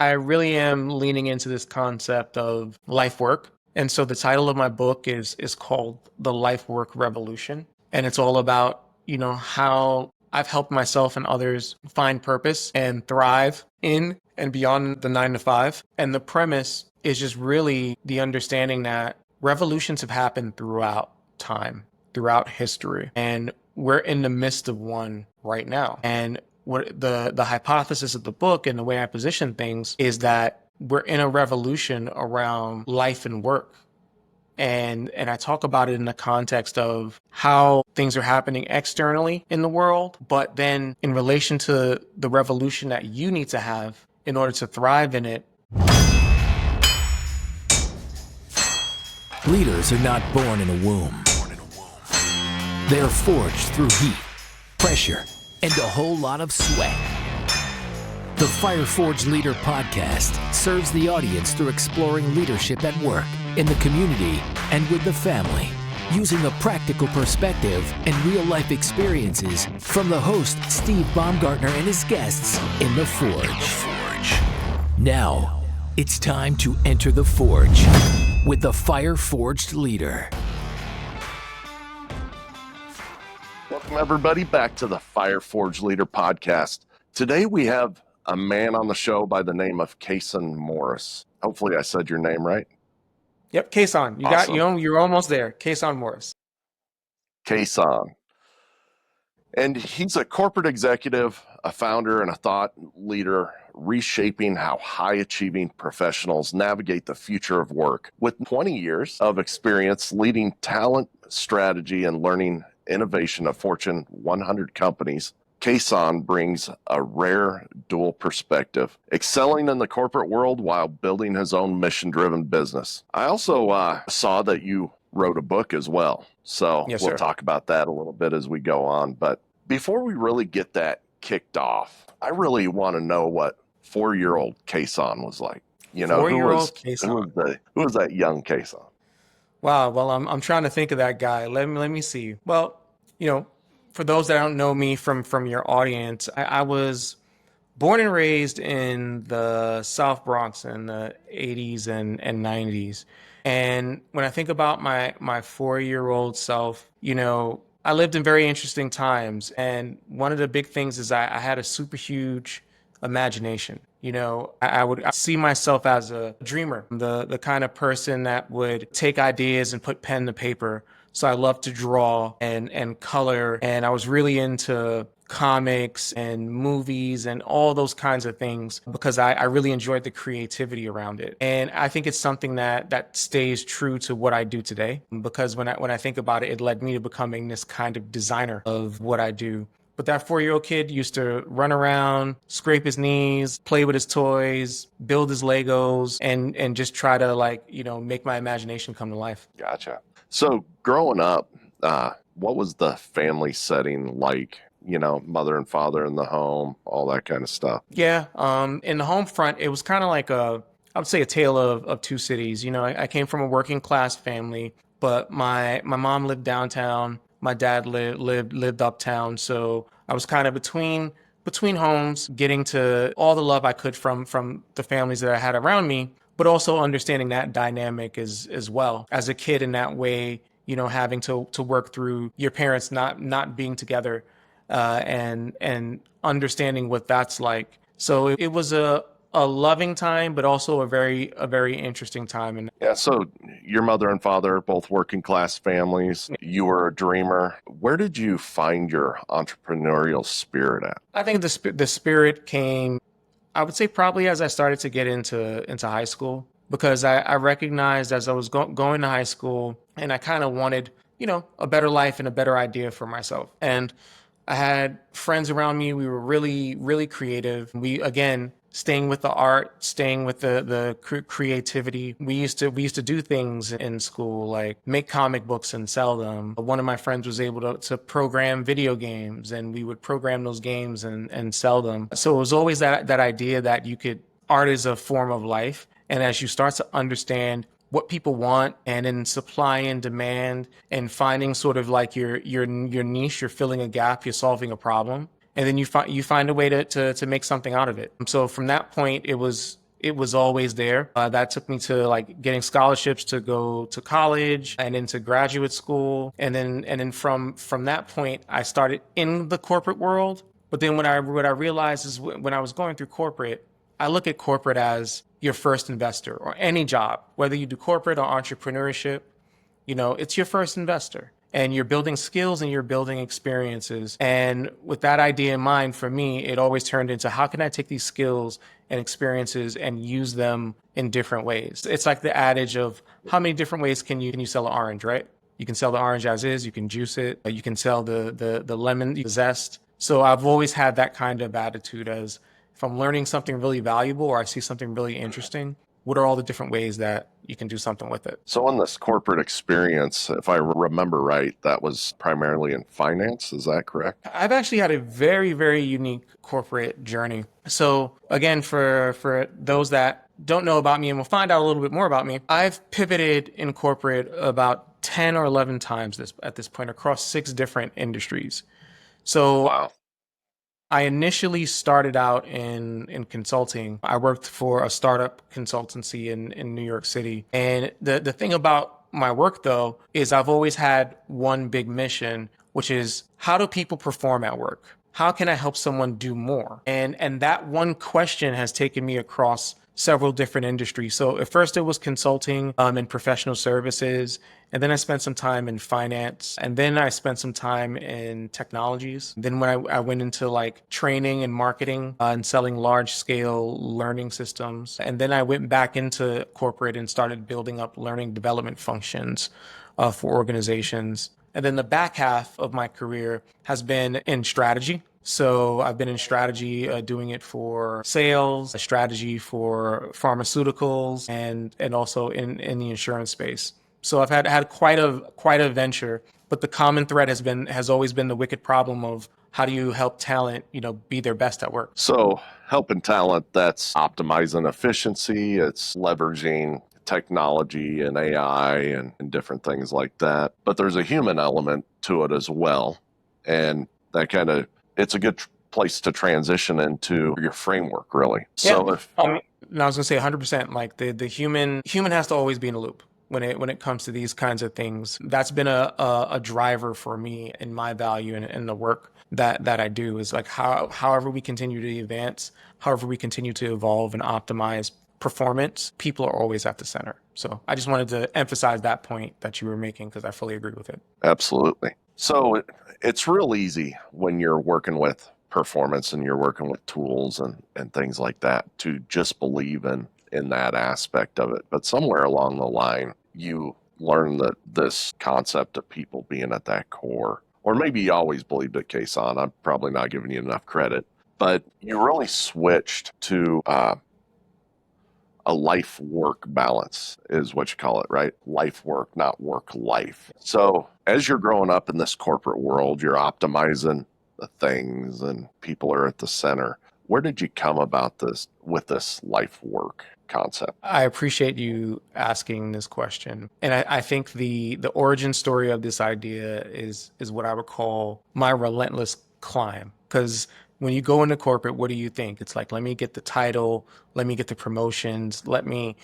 I really am leaning into this concept of life work. And so the title of my book is called The Life Work Revolution. And it's all about, how I've helped myself and others find purpose and thrive in and beyond the 9 to 5. And the premise is just really the understanding that revolutions have happened throughout time, throughout history. And we're in the midst of one right now. And what the hypothesis of the book and the way I position things is that we're in a revolution around life and work. And I talk about it in the context of how things are happening externally in the world, but then in relation to the revolution that you need to have in order to thrive in it. Leaders are not born in a womb. They are forged through heat, pressure, and a whole lot of sweat. The Fire Forged Leader podcast serves the audience through exploring leadership at work, in the community, and with the family, using a practical perspective and real-life experiences from the host, Steve Baumgartner, and his guests in The Forge. Now, it's time to enter the Forge with the Fire Forged Leader. Welcome, everybody, back to the Fire Forged Leader podcast. Today, we have a man on the show by the name of Kason Morris. Hopefully, I said your name right. Yep, Kason. You're almost there. Kason Morris. Kason. And he's a corporate executive, a founder, and a thought leader, reshaping how high-achieving professionals navigate the future of work. With 20 years of experience leading talent, strategy, and learning innovation of Fortune 100 companies, Kason brings a rare dual perspective, excelling in the corporate world while building his own mission-driven business. I also saw that you wrote a book as well, so Yes, we'll sir. talk about that a little bit as we go on. But before we really get that kicked off, I really want to know what 4-year-old Kason was like. You know, who was that young Kason? Wow. Well, I'm trying to think of that guy. Let me see. Well, for those that don't know me from your audience, I was born and raised in the South Bronx in the 80s and 90s. And when I think about my 4-year-old self, I lived in very interesting times. And one of the big things is I had a super huge imagination. I would see myself as a dreamer, the kind of person that would take ideas and put pen to paper. So I love to draw and color, and I was really into comics and movies and all those kinds of things because I really enjoyed the creativity around it. And I think it's something that stays true to what I do today, because when I think about it, it led me to becoming this kind of designer of what I do. But that 4-year-old kid used to run around, scrape his knees, play with his toys, build his Legos, and just try to make my imagination come to life. Gotcha. So growing up, what was the family setting like? Mother and father in the home, all that kind of stuff. Yeah. In the home front, it was kind of like I would say a tale of two cities. I came from a working class family, but my mom lived downtown. My dad lived uptown. So I was kind of between homes, getting to all the love I could from the families that I had around me, but also understanding that dynamic as well. As a kid in that way, having to work through your parents not being together, and understanding what that's like. So it was a loving time, but also a very interesting time. And yeah, so your mother and father are both working class families. You were a dreamer. Where did you find your entrepreneurial spirit at? I think the spirit came, I would say, probably as I started to get into high school, because I recognized as I was going to high school, and I kind of wanted, a better life and a better idea for myself. And I had friends around me. We were really, really creative. We, again, staying with the art, staying with the creativity. We used to do things in school, like make comic books and sell them. One of my friends was able to program video games, and we would program those games and sell them. So it was always that idea that art is a form of life. And as you start to understand what people want, and in supply and demand, and finding sort of like your niche, you're filling a gap, you're solving a problem, and then you find a way to make something out of it. So from that point, it was it was always there. That took me to like getting scholarships to go to college and into graduate school. And then from that point, I started in the corporate world. But then what I realized is when I was going through corporate, I look at corporate as your first investor, or any job, whether you do corporate or entrepreneurship, it's your first investor, and you're building skills and you're building experiences. And with that idea in mind, for me, it always turned into, how can I take these skills and experiences and use them in different ways? It's like the adage of, how many different ways can you sell an orange, right? You can sell the orange as is, you can juice it, you can sell the lemon, the zest. So I've always had that kind of attitude, as if I'm learning something really valuable or I see something really interesting, what are all the different ways that you can do something with it? So in this corporate experience, if I remember right, that was primarily in finance. Is that correct? I've actually had a very, very unique corporate journey. So again, for those that don't know about me and will find out a little bit more about me, I've pivoted in corporate about 10 or 11 times at this point across 6 different industries. So Wow. I initially started out in consulting. I worked for a startup consultancy in New York City. And the thing about my work, though, is I've always had one big mission, which is, how do people perform at work? How can I help someone do more? And that one question has taken me across several different industries. So at first it was consulting and professional services. And then I spent some time in finance. And then I spent some time in technologies. Then when I went into like training and marketing and selling large scale learning systems. And then I went back into corporate and started building up learning development functions for organizations. And then the back half of my career has been in strategy. So I've been in strategy, doing it for sales, a strategy for pharmaceuticals, and also in the insurance space. So I've had quite a venture, but the common thread has always been the wicked problem of, how do you help talent, be their best at work? So helping talent, that's optimizing efficiency. It's leveraging technology and AI and different things like that. But there's a human element to it as well. And that it's a good place to transition into your framework, really. So I was gonna say 100%. Like the human has to always be in the loop when it comes to these kinds of things. That's been a driver for me in my value and in the work that I do, is like, however we continue to advance, however we continue to evolve and optimize performance, people are always at the center. So I just wanted to emphasize that point that you were making, because I fully agree with it. Absolutely. So it's real easy when you're working with performance and you're working with tools and things like that to just believe in that aspect of it. But somewhere along the line, you learn that this concept of people being at that core, or maybe you always believed it, Kason. I'm probably not giving you enough credit, but you really switched to a life-work balance is what you call it, right? Life-work, not work-life. So as you're growing up in this corporate world, you're optimizing the things and people are at the center. Where did you come about with this life-work concept? I appreciate you asking this question. And I think the origin story of this idea is what I would call my relentless climb. Because when you go into corporate, what do you think? It's like, let me get the title, let me get the promotions, let me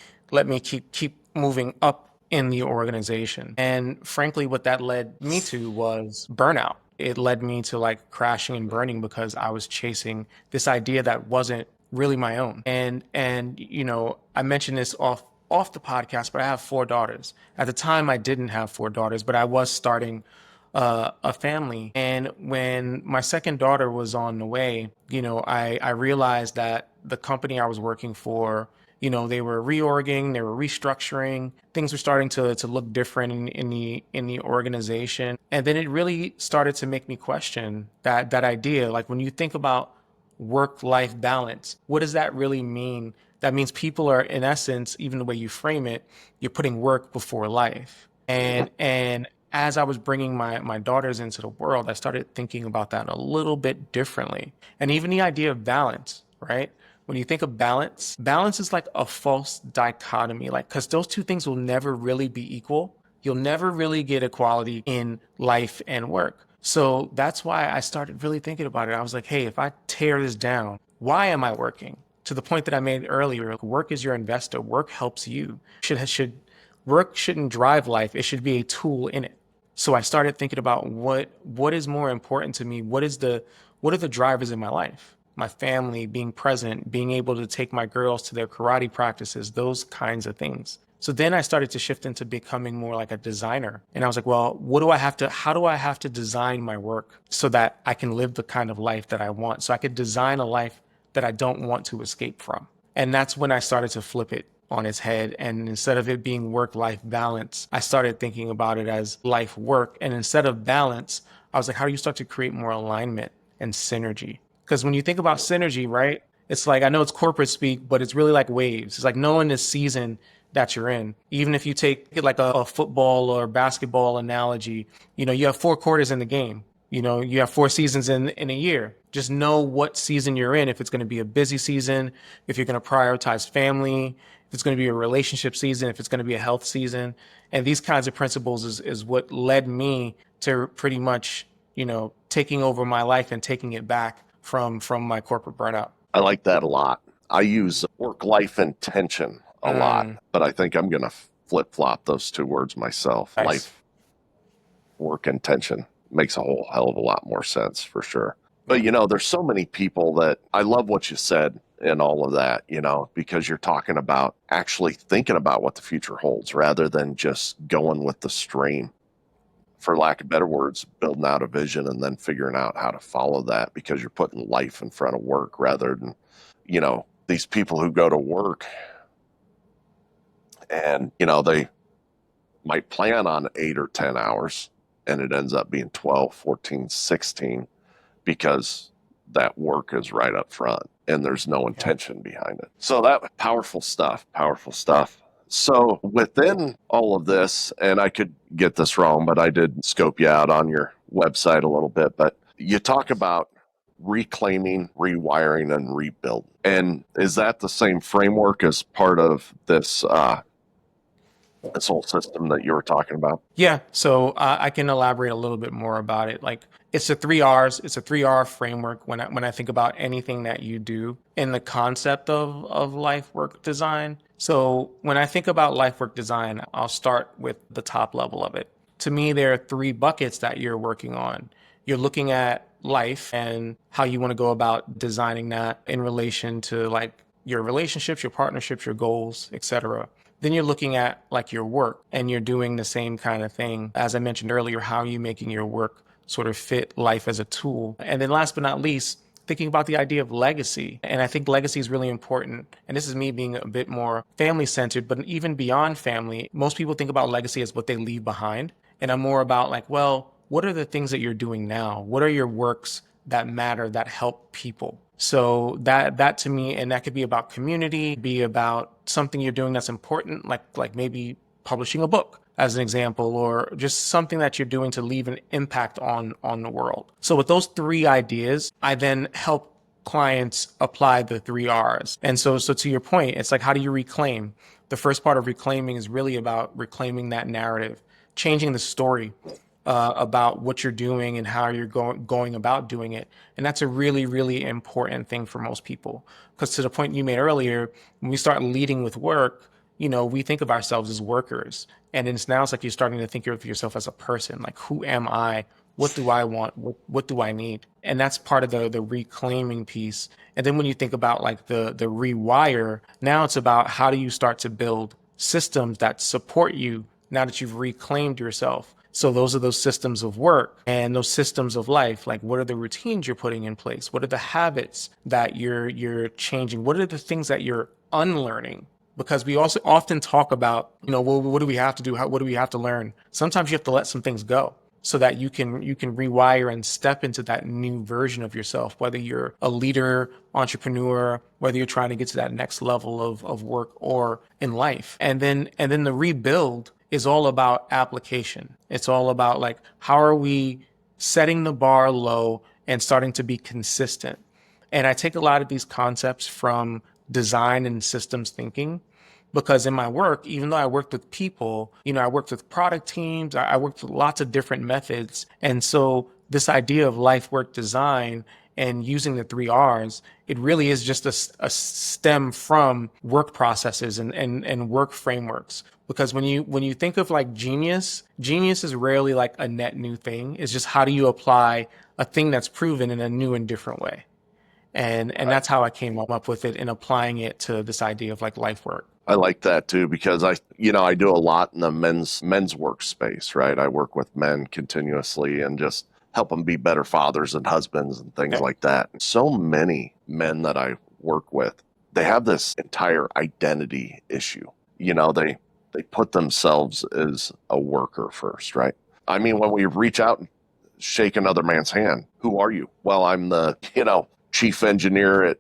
keep moving up in the organization. And frankly, what that led me to was burnout. It led me to like crashing and burning, because I was chasing this idea that wasn't really my own. And I mentioned this off the podcast, but I have 4 daughters. At the time, I didn't have 4 daughters, but I was starting a family. And when my second daughter was on the way, I realized that the company I was working for, they were reorging, they were restructuring, things were starting to look different in the organization. And then it really started to make me question that idea. Like, when you think about work-life balance, what does that really mean? That means people are, in essence, even the way you frame it, you're putting work before life. And as I was bringing my daughters into the world, I started thinking about that a little bit differently. And even the idea of balance, right? When you think of balance is like a false dichotomy, like, because those two things will never really be equal. You'll never really get equality in life and work. So that's why I started really thinking about it. I was like, hey, if I tear this down, why am I working? to the point that I made earlier, work is your investor. Work helps you. Work shouldn't drive life. It should be a tool in it. So I started thinking about what is more important to me. What are the drivers in my life? My family, being present, being able to take my girls to their karate practices, those kinds of things. So then I started to shift into becoming more like a designer. And I was like, well, how do I have to design my work so that I can live the kind of life that I want? So I could design a life that I don't want to escape from. And that's when I started to flip it on its head. And instead of it being work-life balance, I started thinking about it as life work. And instead of balance, I was like, how do you start to create more alignment and synergy? Because when you think about synergy, right, it's like, I know it's corporate speak, but it's really like waves. It's like knowing the season that you're in. Even if you take like a football or basketball analogy, you have 4 quarters in the game. You have 4 seasons in a year. Just know what season you're in. If it's going to be a busy season, if you're going to prioritize family, if it's going to be a relationship season, if it's going to be a health season. And these kinds of principles is what led me to pretty much, taking over my life and taking it back from my corporate burnout. I like that a lot. I use work-life intention a lot, but I think I'm going to flip-flop those 2 words myself. Nice. Life, work, intention makes a whole hell of a lot more sense for sure. But, there's so many people that I love what you said and all of that, because you're talking about actually thinking about what the future holds rather than just going with the stream. For lack of better words, building out a vision and then figuring out how to follow that because you're putting life in front of work rather than, these people who go to work and, they might plan on 8 or 10 hours and it ends up being 12, 14, 16 because that work is right up front and there's no intention behind it. So that powerful stuff. So within all of this, and I could get this wrong, but I did scope you out on your website a little bit, but you talk about reclaiming, rewiring, and rebuilding. And is that the same framework as part of this whole system that you were talking about? Yeah. So I can elaborate a little bit more about it. Like it's the 3 R's. It's a 3R framework when I think about anything that you do in the concept of life work design. So when I think about life work design, I'll start with the top level of it. To me, there are 3 buckets that you're working on. You're looking at life and how you want to go about designing that in relation to like your relationships, your partnerships, your goals, etc. Then you're looking at like your work and you're doing the same kind of thing. As I mentioned earlier, how are you making your work sort of fit life as a tool? And then last but not least, thinking about the idea of legacy. And I think legacy is really important. And this is me being a bit more family centered, but even beyond family, most people think about legacy as what they leave behind. And I'm more about like, well, what are the things that you're doing now? What are your works that matter, that help people? So that to me, and that could be about community, be about something you're doing that's important, like maybe publishing a book as an example, or just something that you're doing to leave an impact on the world. So with those 3 ideas, I then help clients apply the 3 R's. And so to your point, it's like, how do you reclaim? The first part of reclaiming is really about reclaiming that narrative, changing the story about what you're doing and how you're going about doing it. And that's a really, really important thing for most people. Because to the point you made earlier, when we start leading with work, we think of ourselves as workers. And it's like you're starting to think of yourself as a person. Like, who am I? What do I want? What do I need? And that's part of the reclaiming piece. And then when you think about like the rewire, now it's about how do you start to build systems that support you now that you've reclaimed yourself. So those are those systems of work and those systems of life. Like, what are the routines you're putting in place? What are the habits that you're changing? What are the things that you're unlearning? Because we also often talk about, well, what do we have to do? What do we have to learn? Sometimes you have to let some things go so that you can rewire and step into that new version of yourself, whether you're a leader, entrepreneur, whether you're trying to get to that next level of work or in life. And then the rebuild is all about application. It's all about like, how are we setting the bar low and starting to be consistent? And I take a lot of these concepts from design and systems thinking, because in my work, even though I worked with people, I worked with product teams, I worked with lots of different methods. And so this idea of life work design and using the 3 Rs, it really is just a stem from work processes and work frameworks. Because when you think of like genius is rarely like a net new thing. It's just how do you apply a thing that's proven in a new and different way. And that's how I came up with it and applying it to this idea of like life work. I like that too, because I do a lot in the men's workspace, right? I work with men continuously and just help them be better fathers and husbands and things like that. So many men that I work with, they have this entire identity issue. They put themselves as a worker first, right? I mean, when we reach out and shake another man's hand, who are you? Well, I'm the, chief engineer at,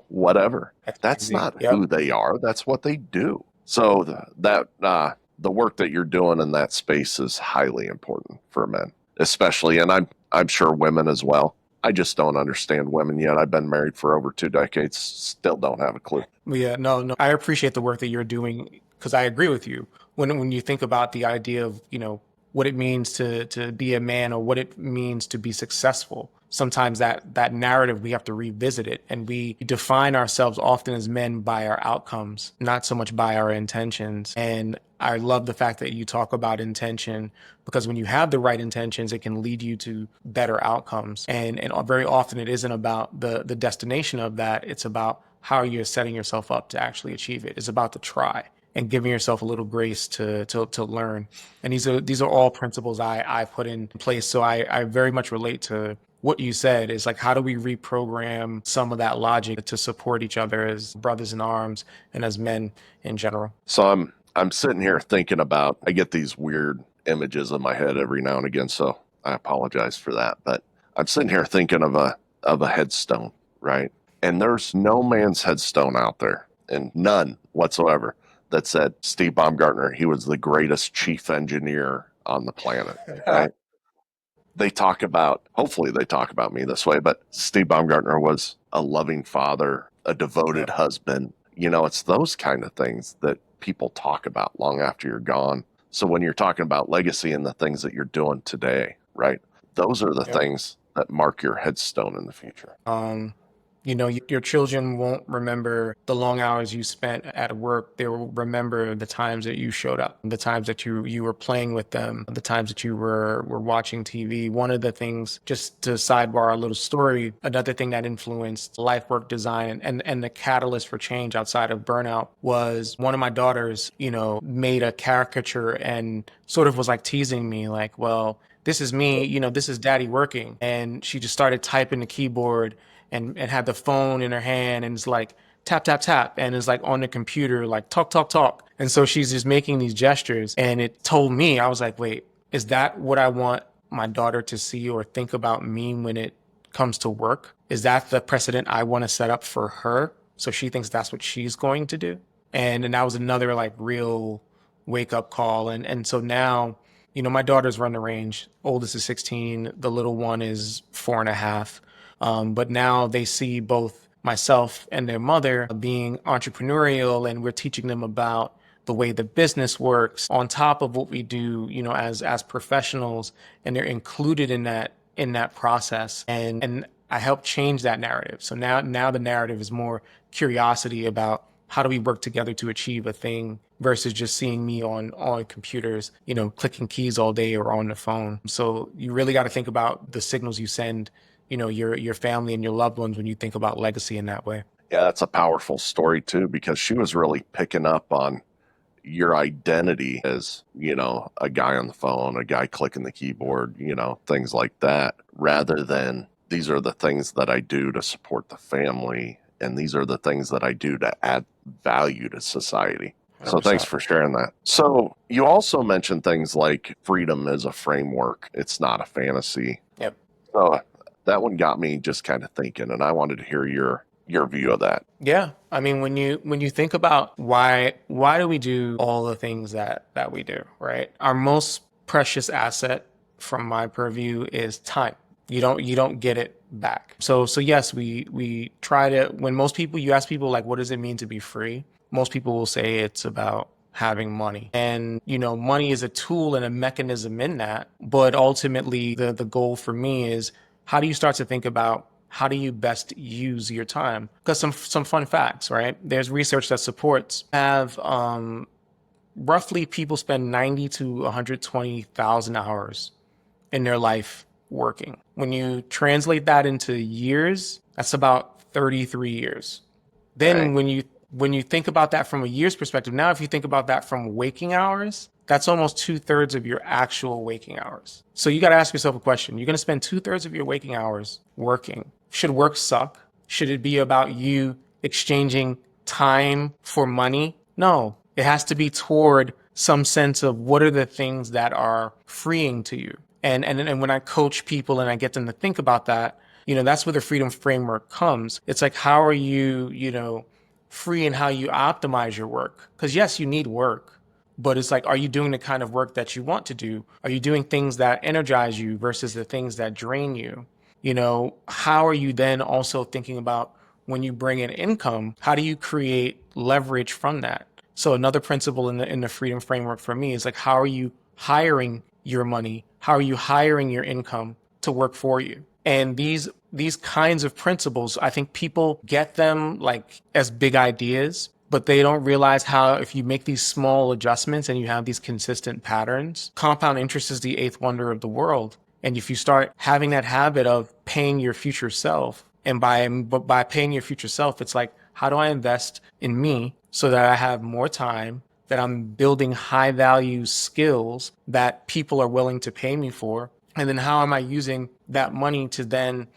whatever. That's not who they are. That's what they do. So the work that you're doing in that space is highly important for men, especially, and I'm sure women as well. I just don't understand women yet. I've been married for over 2 decades, still don't have a clue. Yeah, no, I appreciate the work that you're doing because I agree with you. When you think about the idea of, what it means to be a man or what it means to be successful, sometimes that narrative, we have to revisit it. And we define ourselves often as men by our outcomes, not so much by our intentions. And I love the fact that you talk about intention, because when you have the right intentions, it can lead you to better outcomes. And very often it isn't about the destination of that. It's about how you're setting yourself up to actually achieve it. It's about the try and giving yourself a little grace to learn. And these are all principles I put in place. So I very much relate to what you said, is like, how do we reprogram some of that logic to support each other as brothers in arms and as men in general? So I'm sitting here thinking about, I get these weird images in my head every now and again, so I apologize for that. But I'm sitting here thinking of a headstone, right? And there's no man's headstone out there, and none whatsoever, that said Steve Baumgartner, he was the greatest chief engineer on the planet, right? Hopefully they talk about me this way, but Steve Baumgartner was a loving father, a devoted husband. It's those kind of things that people talk about long after you're gone. So when you're talking about legacy and the things that you're doing today, right? Those are the things that mark your headstone in the future. Your children won't remember the long hours you spent at work. They will remember the times that you showed up, the times that you were playing with them, the times that you were watching TV. One of the things, just to sidebar a little story, another thing that influenced life work design and the catalyst for change outside of Burnout was one of my daughters, made a caricature and sort of was like teasing me, like, well, this is me, this is daddy working. And she just started typing the keyboard and had the phone in her hand and it's like tap, tap, tap. And it's like on the computer, like talk, talk, talk. And so she's just making these gestures. And it told me, I was like, wait, is that what I want my daughter to see or think about me when it comes to work? Is that the precedent I want to set up for her? So she thinks that's what she's going to do. And that was another like real wake up call. And so now, my daughters run the range. Oldest is 16. The little one is 4.5. But now they see both myself and their mother being entrepreneurial, and we're teaching them about the way the business works on top of what we do, as professionals, and they're included in that process. And I help change that narrative. So now the narrative is more curiosity about how do we work together to achieve a thing versus just seeing me on computers, clicking keys all day or on the phone. So you really got to think about the signals you send your family and your loved ones when you think about legacy in that way. Yeah, that's a powerful story too, because she was really picking up on your identity as, a guy on the phone, a guy clicking the keyboard, things like that, rather than these are the things that I do to support the family. And these are the things that I do to add value to society. 100%. So thanks for sharing that. So you also mentioned things like freedom as a framework. It's not a fantasy. Yep. So that one got me just kind of thinking, and I wanted to hear your view of that. Yeah. I mean, when you think about why do we do all the things that we do, right? Our most precious asset from my purview is time. You don't get it back. So yes, we try to, when you ask people like, what does it mean to be free? Most people will say it's about having money. And, money is a tool and a mechanism in that. But ultimately the goal for me is, how do you start to think about how do you best use your time? Because some fun facts, right? There's research that supports have roughly people spend 90 to 120,000 hours in their life working. When you translate that into years, that's about 33 years. Then Right. when you think about that from a year's perspective, now if you think about that from waking hours, that's almost 2/3 of your actual waking hours. So you got to ask yourself a question. You're going to spend 2/3 of your waking hours working. Should work suck? Should it be about you exchanging time for money? No, it has to be toward some sense of what are the things that are freeing to you. And when I coach people and I get them to think about that, that's where the freedom framework comes. It's like, how are you, free in how you optimize your work? Because yes, you need work, but it's like, are you doing the kind of work that you want to do? Are you doing things that energize you versus the things that drain you? How are you then also thinking about when you bring in income, how do you create leverage from that? So another principle in the freedom framework for me is like, how are you hiring your money? How are you hiring your income to work for you? And these kinds of principles, I think people get them like as big ideas, but they don't realize how if you make these small adjustments and you have these consistent patterns, compound interest is the eighth wonder of the world. And if you start having that habit of paying your future self, and by paying your future self, it's like, how do I invest in me so that I have more time, that I'm building high value skills that people are willing to pay me for? And then how am I using that money to then,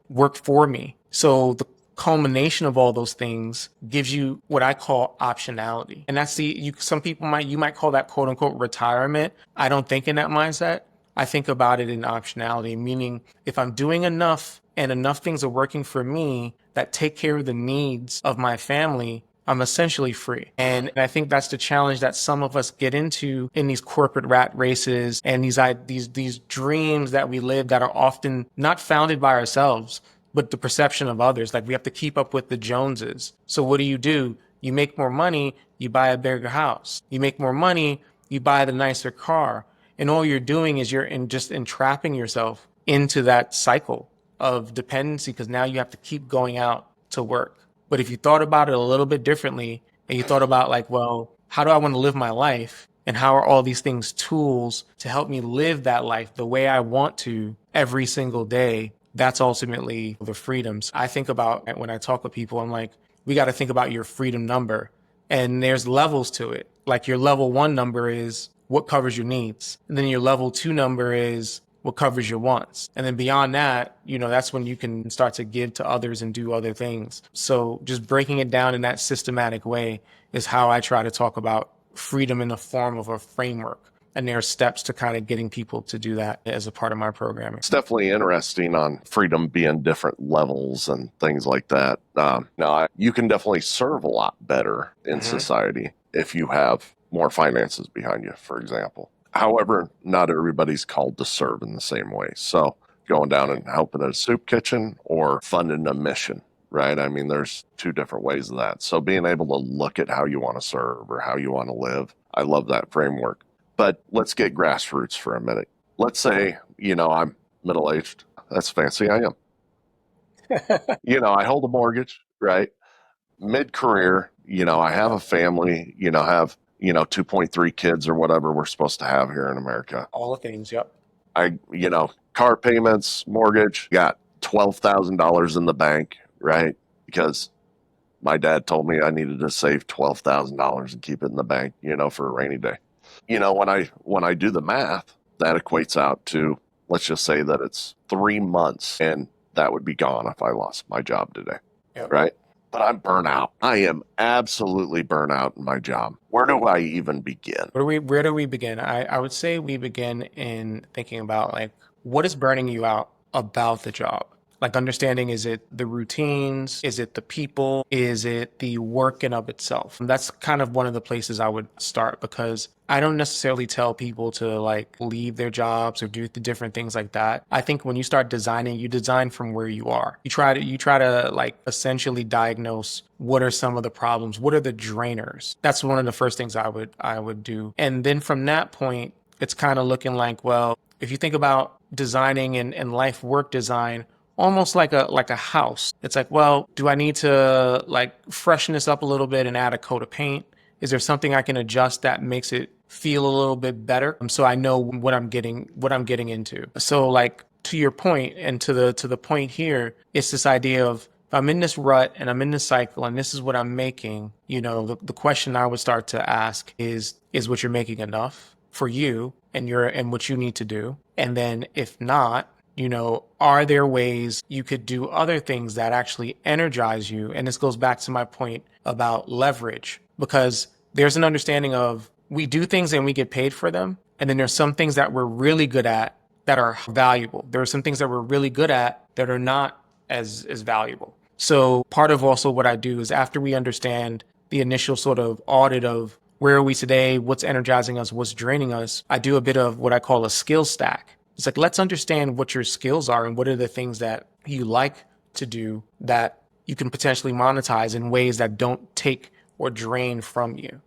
work for me? So the culmination of all those things gives you what I call optionality. And that's some people you might call that quote unquote retirement. I don't think in that mindset. I think about it in optionality, meaning if I'm doing enough and enough things are working for me that take care of the needs of my family, I'm essentially free. And I think that's the challenge that some of us get into in these corporate rat races and these dreams that we live that are often not founded by ourselves, but the perception of others. Like we have to keep up with the Joneses. So what do? You make more money, you buy a bigger house. You make more money, you buy the nicer car. And all you're doing is just entrapping yourself into that cycle of dependency because now you have to keep going out to work. But if you thought about it a little bit differently and you thought about like, well, how do I want to live my life? And how are all these things tools to help me live that life the way I want to every single day? That's ultimately the freedoms. I think about when I talk with people, I'm like, we got to think about your freedom number. And there's levels to it. Like your level 1 number is what covers your needs. And then your level 2 number is what covers your wants. And then beyond that, that's when you can start to give to others and do other things. So just breaking it down in that systematic way is how I try to talk about freedom in the form of a framework. And there are steps to kind of getting people to do that as a part of my programming. It's definitely interesting on freedom being different levels and things like that. You can definitely serve a lot better in society if you have more finances behind you, for example. However, not everybody's called to serve in the same way. So going down and helping at a soup kitchen or funding a mission, right? I mean, there's two different ways of that. So being able to look at how you want to serve or how you want to live, I love that framework. But let's get grassroots for a minute. Let's say, I'm middle-aged. That's fancy. I am. I hold a mortgage, right? Mid-career, I have a family, have 2.3 kids or whatever we're supposed to have here in America. All the things, yep. Car payments, mortgage, got $12,000 in the bank, right? Because my dad told me I needed to save $12,000 and keep it in the bank, for a rainy day. When I do the math, that equates out to, let's just say that it's 3 months and that would be gone if I lost my job today, right? But I'm burnt out. I am absolutely burnt out in my job. Where do I even begin? Where do we begin? I would say we begin in thinking about like, what is burning you out about the job? Like understanding, is it the routines? Is it the people? Is it the work in of itself? And that's kind of one of the places I would start, because I don't necessarily tell people to like leave their jobs or do the different things like that. I think when you start designing, you design from where you are. You try to like essentially diagnose what are some of the problems, what are the drainers. That's one of the first things I would do. And then from that point, it's kind of looking like, well, if you think about designing and life work design, almost like a house. It's like, well, do I need to like freshen this up a little bit and add a coat of paint? Is there something I can adjust that makes it feel a little bit better, so I know what I'm getting into? So like to your point and to the point here, it's this idea of if I'm in this rut and I'm in this cycle and this is what I'm making, the question I would start to ask is what you're making enough for you and what you need to do? And then if not, are there ways you could do other things that actually energize you? And this goes back to my point about leverage, because there's an understanding of we do things and we get paid for them. And then there's some things that we're really good at that are valuable. There are some things that we're really good at that are not as valuable. So part of also what I do is after we understand the initial sort of audit of where are we today, what's energizing us, what's draining us, I do a bit of what I call a skill stack. It's like, let's understand what your skills are and what are the things that you like to do that you can potentially monetize in ways that don't take or drain from you.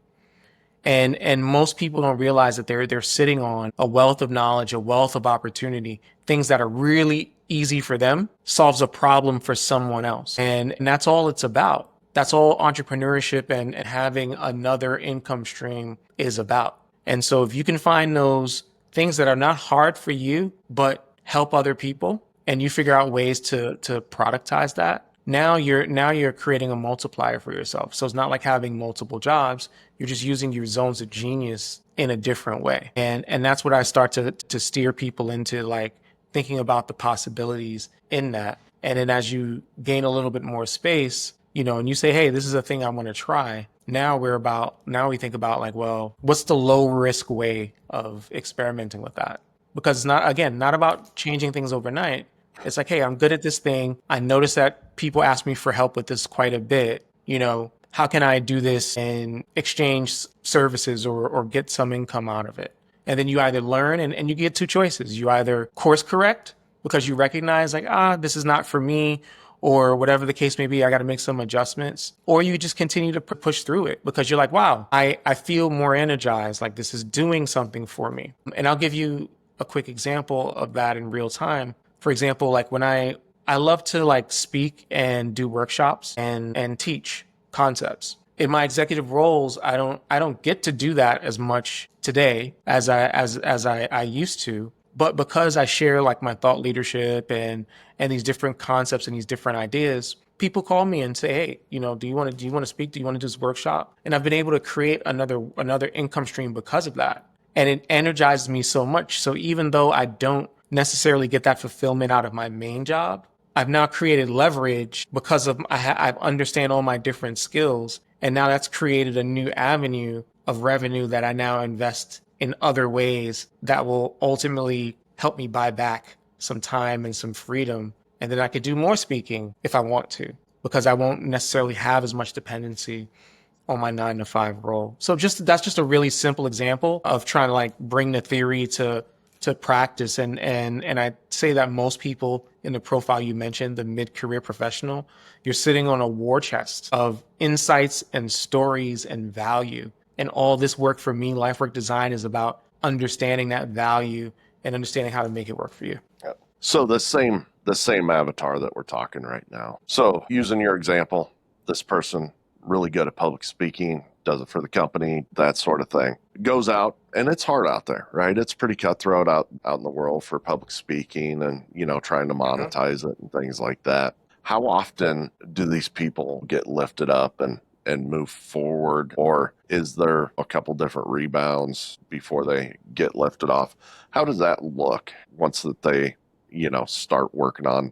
And most people don't realize that they're sitting on a wealth of knowledge, a wealth of opportunity, things that are really easy for them solves a problem for someone else. And that's all it's about. That's all entrepreneurship and having another income stream is about. And so if you can find those things that are not hard for you, but help other people, and you figure out ways to productize that, now you're creating a multiplier for yourself. So it's not like having multiple jobs. You're just using your zones of genius in a different way. And that's what I start to steer people into, like thinking about the possibilities in that. And then as you gain a little bit more space, and you say, hey, this is a thing I want to try. Now we think about like, well, what's the low risk way of experimenting with that? Because it's not about changing things overnight. It's like, hey, I'm good at this thing. I notice that people ask me for help with this quite a bit. How can I do this and exchange services or get some income out of it? And then you either learn and you get two choices. You either course correct because you recognize like, this is not for me, or whatever the case may be, I got to make some adjustments, or you just continue to push through it because you're like, wow, I feel more energized. Like this is doing something for me. And I'll give you a quick example of that in real time. For example, like when I love to like speak and do workshops and teach concepts. In my executive roles, I don't get to do that as much today as I used to. But because I share like my thought leadership and these different concepts and these different ideas, people call me and say, hey, do you want to speak? Do you want to do this workshop? And I've been able to create another income stream because of that. And it energizes me so much. So even though I don't necessarily get that fulfillment out of my main job, I've now created leverage because of I understand all my different skills. And now that's created a new avenue of revenue that I now invest in other ways that will ultimately help me buy back some time and some freedom. And then I could do more speaking if I want to, because I won't necessarily have as much dependency on my 9-to-5 role. So that's just a really simple example of trying to like bring the theory to practice. And I say that most people in the profile you mentioned, the mid-career professional, you're sitting on a war chest of insights and stories and value. And all this work for me, life work design, is about understanding that value and understanding how to make it work for you. So the same avatar that we're talking right now. So using your example, this person really good at public speaking, does it for the company, that sort of thing. Goes out, and it's hard out there, right? It's pretty cutthroat out in the world for public speaking and, trying to monetize it and things like that. How often do these people get lifted up and move forward, or is there a couple different rebounds before they get lifted off? How does that look once that they, start working on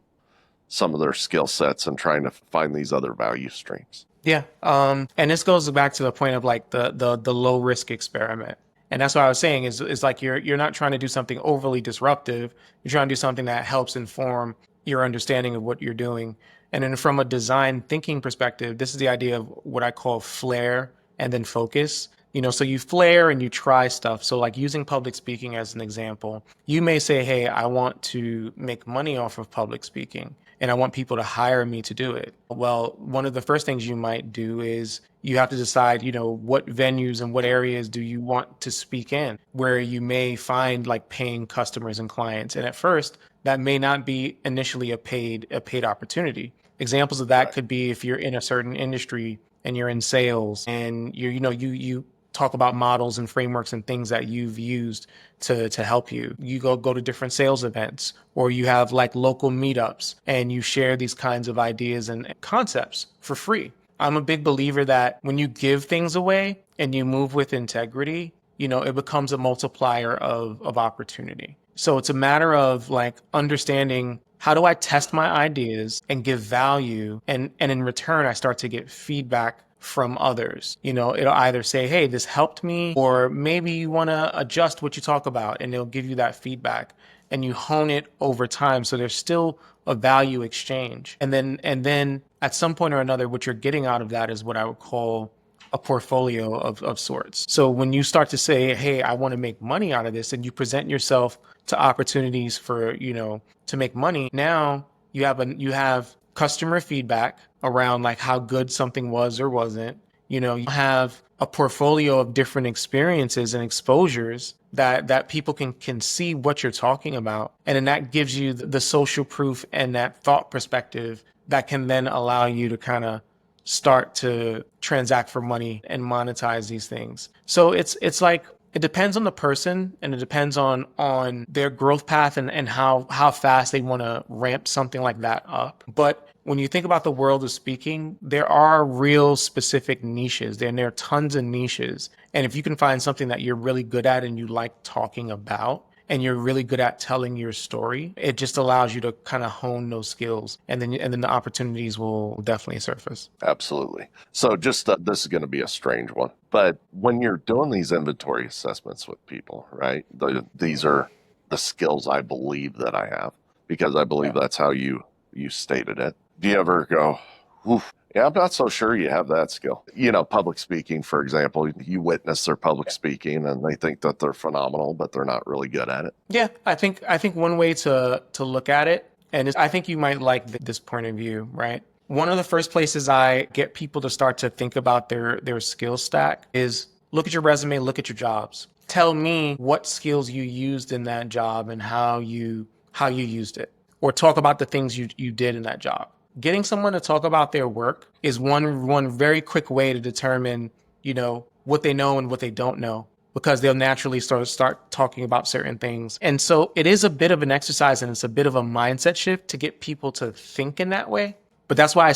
some of their skill sets and trying to find these other value streams? Yeah. And this goes back to the point of like the low risk experiment. And that's what I was saying is like you're not trying to do something overly disruptive. You're trying to do something that helps inform your understanding of what you're doing. And then from a design thinking perspective, this is the idea of what I call flare and then focus. So you flare and you try stuff. So like using public speaking as an example, you may say, hey, I want to make money off of public speaking and I want people to hire me to do it. Well, one of the first things you might do is you have to decide, what venues and what areas do you want to speak in, where you may find like paying customers and clients. And at first, that may not be initially a paid opportunity. Examples of that could be if you're in a certain industry and you're in sales and you talk about models and frameworks and things that you've used to help you. You go to different sales events, or you have like local meetups and you share these kinds of ideas and concepts for free. I'm a big believer that when you give things away and you move with integrity, it becomes a multiplier of opportunity. So it's a matter of like understanding, how do I test my ideas and give value? And in return, I start to get feedback from others. It'll either say, hey, this helped me, or maybe you want to adjust what you talk about, and they'll give you that feedback and you hone it over time. So there's still a value exchange. And then at some point or another, what you're getting out of that is what I would call a portfolio of sorts. So when you start to say, hey, I want to make money out of this, and you present yourself to opportunities for, to make money, now you have customer feedback around like how good something was or wasn't. You have a portfolio of different experiences and exposures that people can see what you're talking about. And then that gives you the social proof and that thought perspective that can then allow you to kind of start to transact for money and monetize these things. So it's like, it depends on the person, and it depends on their growth path and how fast they want to ramp something like that up. But when you think about the world of speaking, there are real specific niches, and there are tons of niches. And if you can find something that you're really good at and you like talking about, and you're really good at telling your story, it just allows you to kind of hone those skills, and then the opportunities will definitely surface. Absolutely. So just this is going to be a strange one, but when you're doing these inventory assessments with people, right? These are the skills I believe that I have, because I believe that's how you stated it. Do you ever go, oof, yeah, I'm not so sure you have that skill? Public speaking, for example, you witness their public speaking and they think that they're phenomenal, but they're not really good at it. Yeah, I think one way to look at it, and I think you might like this point of view, right? One of the first places I get people to start to think about their skill stack is look at your resume, look at your jobs. Tell me what skills you used in that job and how you used it, or talk about the things you did in that job. Getting someone to talk about their work is one very quick way to determine, what they know and what they don't know, because they'll naturally start talking about certain things. And so it is a bit of an exercise, and it's a bit of a mindset shift to get people to think in that way. But that's why I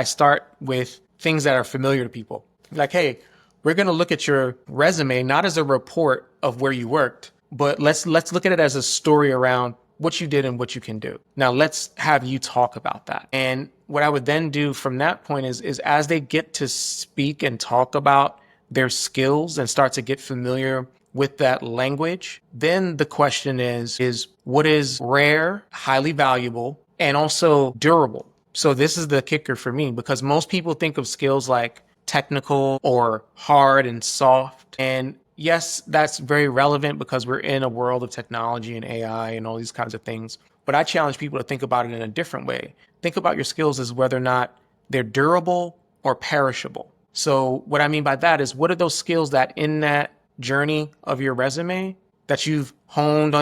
start with things that are familiar to people. Like, hey, we're going to look at your resume, not as a report of where you worked, but let's look at it as a story around what you did and what you can do. Now let's have you talk about that. And what I would then do from that point is as they get to speak and talk about their skills and start to get familiar with that language, then the question is what is rare, highly valuable, and also durable? So this is the kicker for me, because most people think of skills like technical or hard and soft. And yes, that's very relevant because we're in a world of technology and AI and all these kinds of things. But I challenge people to think about it in a different way. Think about your skills as whether or not they're durable or perishable. So what I mean by that is, what are those skills that in that journey of your resume that you've honed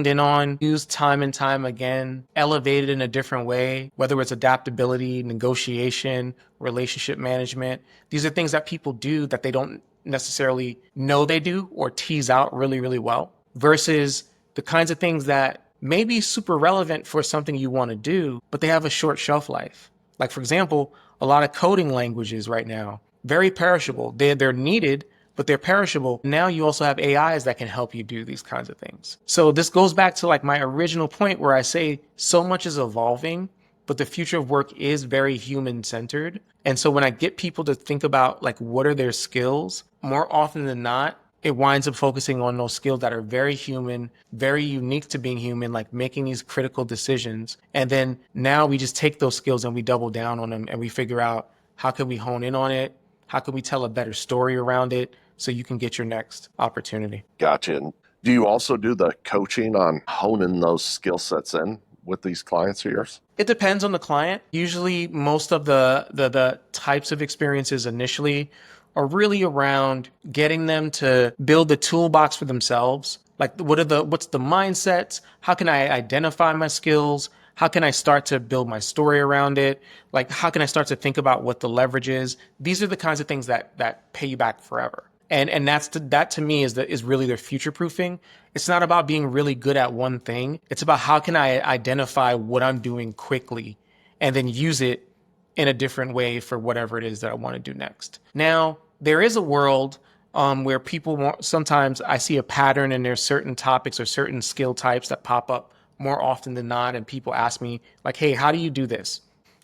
in on, used time and time again, elevated in a different way, whether it's adaptability, negotiation, relationship management. These are things that people do that they don't necessarily know they do or tease out really, really well, versus the kinds of things that may be super relevant for something you want to do, but they have a short shelf life. Like, for example, a lot of coding languages right now, very perishable. They're needed, but they're perishable. Now you also have AIs that can help you do these kinds of things. So this goes back to like my original point where I say so much is evolving, but the future of work is very human-centered. And so when I get people to think about like what are their skills, more often than not, it winds up focusing on those skills that are very human, very unique to being human, like making these critical decisions. And then now we just take those skills and we double down on them, and we figure out how can we hone in on it? How can we tell a better story around it so you can get your next opportunity? Gotcha. And do you also do the coaching on honing those skill sets in with these clients of yours? It depends on the client. Usually most of the types of experiences initially are really around getting them to build the toolbox for themselves Like what's the mindsets? How can I identify my skills? How can I start to build my story around it? Like, how can I start to think about what the leverage is? These are the kinds of things that pay you back forever. And that to me is really the future proofing. It's not about being really good at one thing. It's about how can I identify what I'm doing quickly and then use it in a different way for whatever it is that I want to do next. Now, there is a world where people want, sometimes I see a pattern and there's certain topics or certain skill types that pop up more often than not. And people ask me like, hey, how do you do this?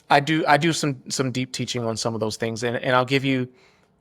I do some deep teaching on some of those things. And I'll give you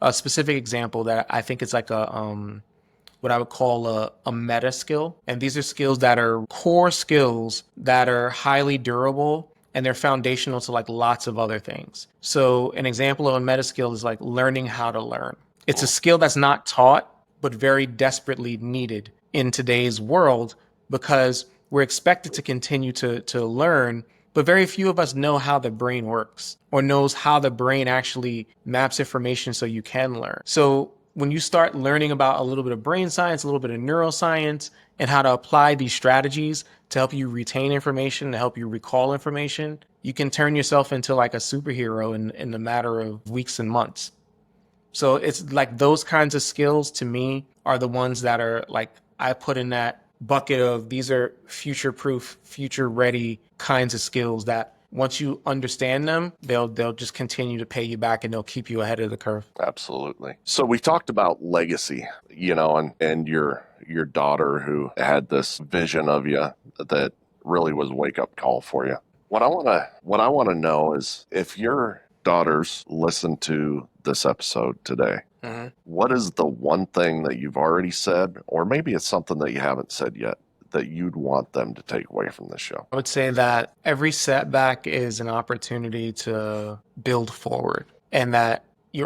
a specific example that I think it's like what I would call a meta skill. And these are skills that are core skills that are highly durable and they're foundational to like lots of other things. So an example of a meta skill is like learning how to learn. It's a skill that's not taught, but very desperately needed in today's world because we're expected to continue to learn, but very few of us know how the brain works or knows how the brain actually maps information so you can learn. So when you start learning about a little bit of brain science, a little bit of neuroscience, and how to apply these strategies to help you retain information, to help you recall information, you can turn yourself into like a superhero in a matter of weeks and months. So it's like those kinds of skills to me are the ones that are like, I put in that bucket of these are future proof, future ready kinds of skills that once you understand them, they'll just continue to pay you back and they'll keep you ahead of the curve. Absolutely. So we talked about legacy, and your daughter who had this vision of you that really was a wake up call for you. What I want to know is if your daughters listen to this episode today, what is the one thing that you've already said, or maybe it's something that you haven't said yet, that you'd want them to take away from this show? I would say that every setback is an opportunity to build forward, and that you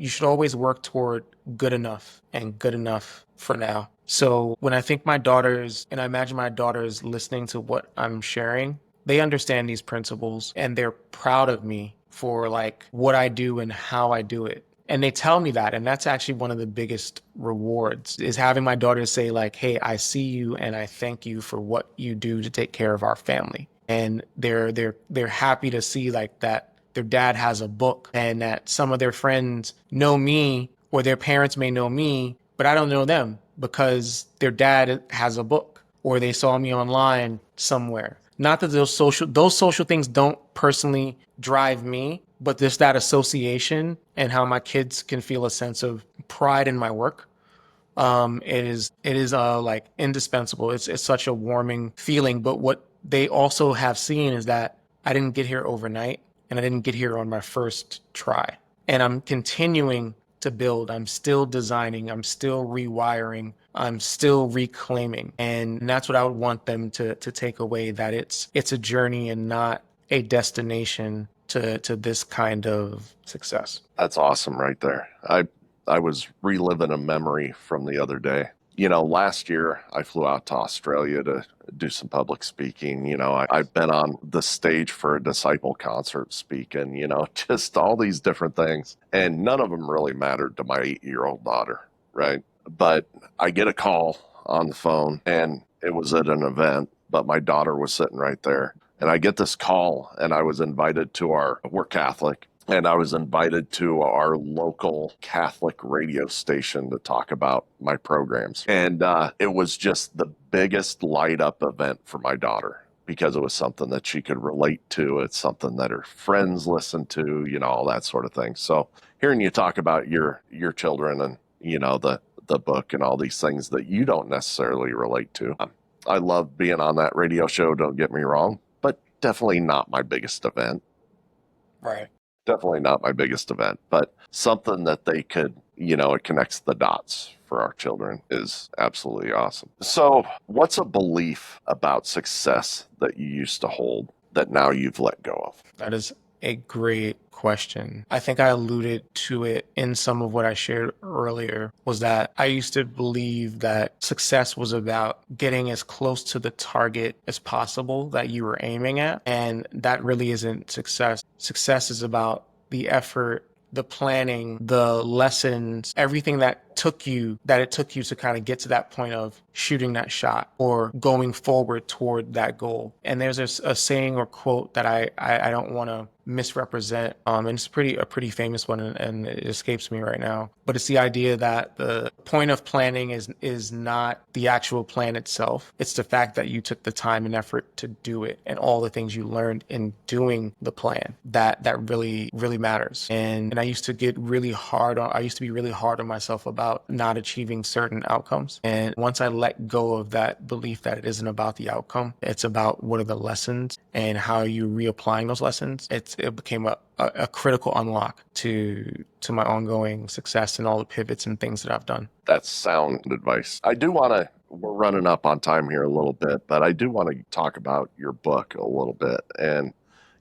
should always work toward good enough and good enough for now. So when I think my daughters, and I imagine my daughters listening to what I'm sharing, they understand these principles and they're proud of me for like what I do and how I do it. And they tell me that, and that's actually one of the biggest rewards is having my daughters say like, hey, I see you and I thank you for what you do to take care of our family. And they're happy to see like that their dad has a book and that some of their friends know me or their parents may know me, but I don't know them because their dad has a book or they saw me online somewhere. Not that those social things don't personally drive me, but just that association and how my kids can feel a sense of pride in my work. It is like indispensable. It's such a warming feeling. But what they also have seen is that I didn't get here overnight and I didn't get here on my first try. And I'm continuing to build. I'm still designing. I'm still rewiring. I'm still reclaiming. And that's what I would want them to take away, that it's a journey and not a destination to this kind of success. That's awesome right there. I was reliving a memory from the other day. Last year I flew out to Australia to do some public speaking. I've been on the stage for a Disciple concert speaking, just all these different things. And none of them really mattered to my 8-year-old daughter, right? But I get a call on the phone and it was at an event, but my daughter was sitting right there. And I get this call and I was invited to we're Catholic, and I was invited to our local Catholic radio station to talk about my programs. And it was just the biggest light up event for my daughter because it was something that she could relate to. It's something that her friends listen to, all that sort of thing. So hearing you talk about your children and, the book and all these things that you don't necessarily relate to. I love being on that radio show, don't get me wrong, but definitely not my biggest event. Right. Definitely not my biggest event, but something that they could, it connects the dots for our children is absolutely awesome. So what's a belief about success that you used to hold that now you've let go of? That is a great question. I think I alluded to it in some of what I shared earlier, was that I used to believe that success was about getting as close to the target as possible that you were aiming at. And that really isn't success. Success is about the effort the planning, the lessons, everything that it took you to kind of get to that point of shooting that shot or going forward toward that goal. And there's a saying or quote that I don't want to misrepresent. And it's a pretty famous one, and it escapes me right now. But it's the idea that the point of planning is not the actual plan itself. It's the fact that you took the time and effort to do it, and all the things you learned in doing the plan that really, really matters. And I used to be really hard on myself about not achieving certain outcomes. And once I let go of that belief that it isn't about the outcome, it's about what are the lessons and how you reapplying those lessons. It became a critical unlock to my ongoing success and all the pivots and things that I've done. That's sound advice. We're running up on time here a little bit, but I do want to talk about your book a little bit and,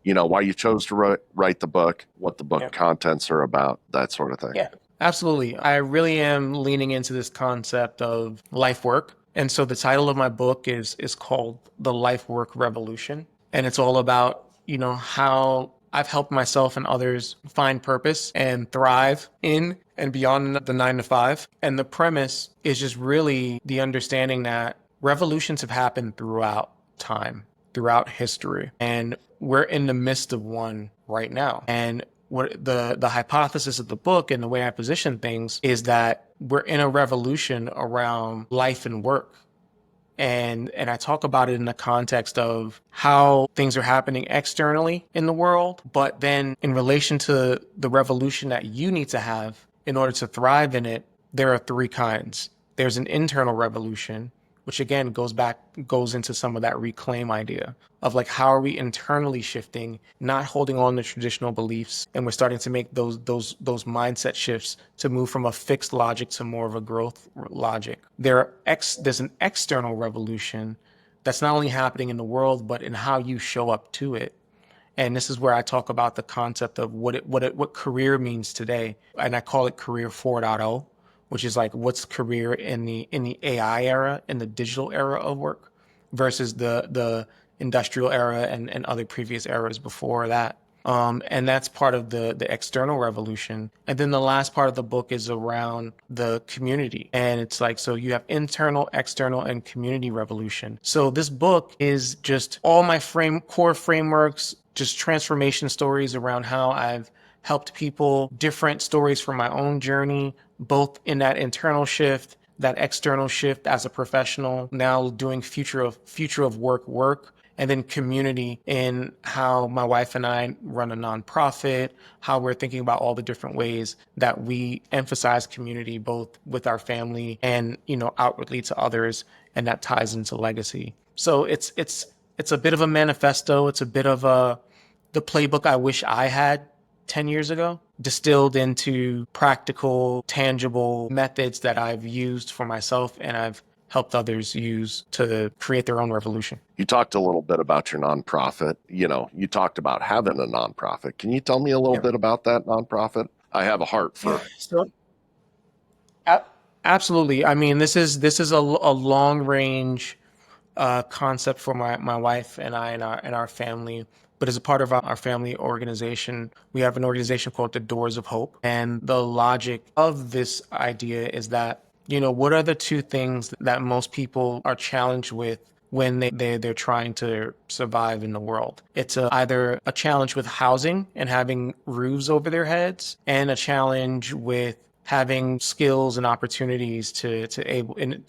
why you chose to write the book, what the book contents are about, that sort of thing. Yeah, absolutely. I really am leaning into this concept of life work. And so the title of my book is called The Life Work Revolution. And it's all about, how I've helped myself and others find purpose and thrive in and beyond the 9 to 5. And the premise is just really the understanding that revolutions have happened throughout time, throughout history. And we're in the midst of one right now. And what the hypothesis of the book and the way I position things is that we're in a revolution around life and work. And I talk about it in the context of how things are happening externally in the world, but then in relation to the revolution that you need to have in order to thrive in it, there are 3 kinds. There's an internal revolution, which again goes into some of that reclaim idea of like, how are we internally shifting, not holding on to traditional beliefs, and we're starting to make those mindset shifts to move from a fixed logic to more of a growth logic. There's an external revolution that's not only happening in the world, but in how you show up to it. And this is where I talk about the concept of what career means today, and I call it Career 4.0. Which is like what's career in the AI era, in the digital era of work, versus the industrial era and other previous eras before that. And that's part of the external revolution. And then the last part of the book is around the community. And it's like, so you have internal, external, and community revolution. So this book is just all my core frameworks, just transformation stories around how I've helped people, different stories from my own journey, both in that internal shift, that external shift as a professional, now doing future of work, and then community in how my wife and I run a nonprofit, how we're thinking about all the different ways that we emphasize community, both with our family and, outwardly to others, and that ties into legacy. So it's a bit of a manifesto. It's a bit of the playbook I wish I had 10 years ago, distilled into practical, tangible methods that I've used for myself and I've helped others use to create their own revolution. You talked a little bit about your nonprofit. You talked about having a nonprofit. Can you tell me a little bit about that nonprofit? I have a heart for Absolutely. I mean, this is a long range concept for my wife and I and our family. But as a part of our family organization, we have an organization called the Doors of Hope. And the logic of this idea is that, what are the 2 things that most people are challenged with when they're trying to survive in the world? It's either a challenge with housing and having roofs over their heads, and a challenge with having skills and opportunities to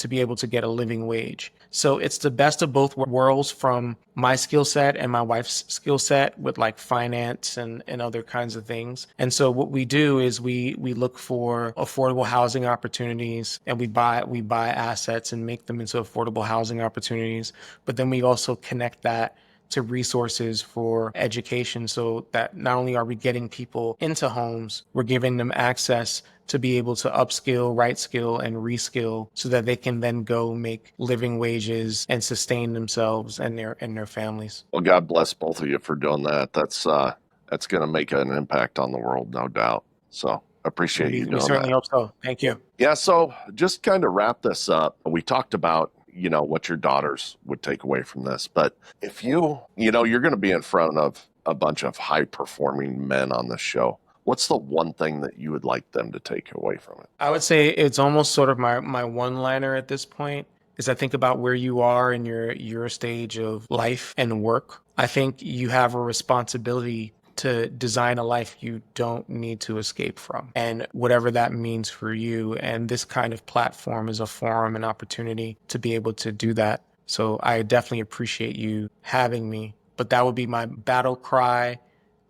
be able to get a living wage. So it's the best of both worlds from my skill set and my wife's skill set with like finance and other kinds of things. And so what we do is we look for affordable housing opportunities, and we buy assets and make them into affordable housing opportunities. But then we also connect that to resources for education, so that not only are we getting people into homes, we're giving them access to be able to upskill, right skill, and reskill, so that they can then go make living wages and sustain themselves and their families. Well, God bless both of you for doing that. That's going to make an impact on the world, no doubt. So appreciate you doing that. We certainly hope so. Thank you. Yeah. So just kind of wrap this up. We talked about what your daughters would take away from this, but if you're going to be in front of a bunch of high performing men on this show, what's the one thing that you would like them to take away from it? I would say it's almost sort of my one-liner at this point is I think about where you are in your stage of life and work. I think you have a responsibility to design a life you don't need to escape from, and whatever that means for you. And this kind of platform is a forum and opportunity to be able to do that. So I definitely appreciate you having me. But that would be my battle cry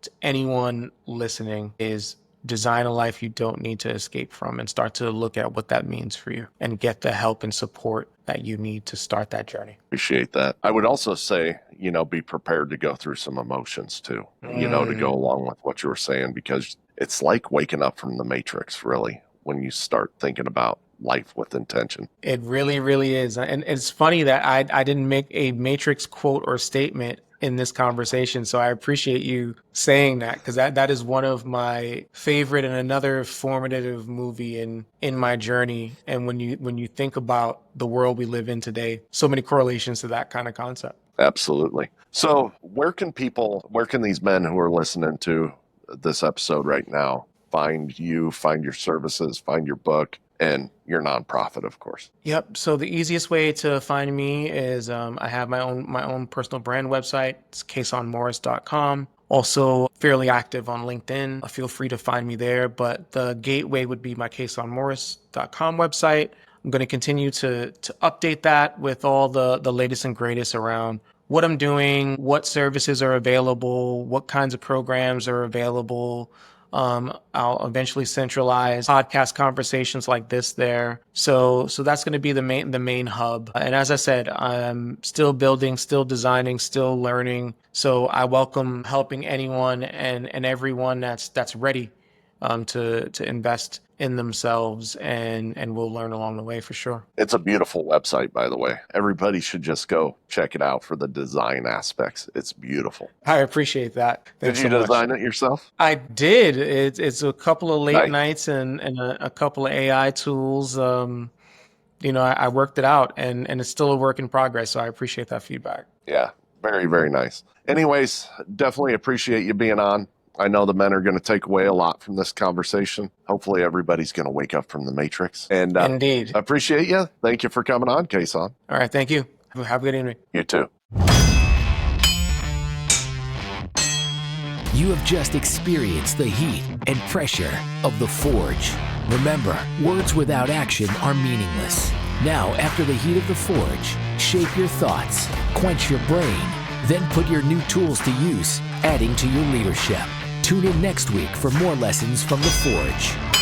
to anyone listening is design a life you don't need to escape from, and start to look at what that means for you and get the help and support that you need to start that journey. Appreciate that. I would also say, be prepared to go through some emotions too, to go along with what you were saying, because it's like waking up from the Matrix, really, when you start thinking about life with intention. It really, really is. And it's funny that I didn't make a Matrix quote or statement in this conversation. So I appreciate you saying that, because that is one of my favorite and another formative movie in my journey. And when you think about the world we live in today, so many correlations to that kind of concept. Absolutely. So where can these men who are listening to this episode right now find you, find your services, find your book, and your nonprofit, of course? Yep. So the easiest way to find me is I have my own personal brand website. It's kasonmorris.com. Also fairly active on LinkedIn. Feel free to find me there. But the gateway would be my kasonmorris.com website. I'm going to continue to update that with all the latest and greatest around what I'm doing, what services are available, what kinds of programs are available. I'll eventually centralize podcast conversations like this there. So that's going to be the main hub. And as I said, I'm still building, still designing, still learning. So I welcome helping anyone and everyone that's ready to invest in themselves, and we'll learn along the way for sure. It's a beautiful website, by the way. Everybody should just go check it out for the design aspects. It's beautiful. I appreciate that. Thanks Did you design it yourself? I did. It's a couple of late nights and a couple of AI tools. I worked it out, and it's still a work in progress. So I appreciate that feedback. Yeah, very, very nice. Anyways, definitely appreciate you being on. I know the men are going to take away a lot from this conversation. Hopefully everybody's going to wake up from the Matrix. And Indeed. Appreciate you. Thank you for coming on, Kason. All right. Thank you. Have a good evening. You too. You have just experienced the heat and pressure of the Forge. Remember, words without action are meaningless. Now, after the heat of the Forge, shape your thoughts, quench your brain, then put your new tools to use, adding to your leadership. Tune in next week for more lessons from the Forge.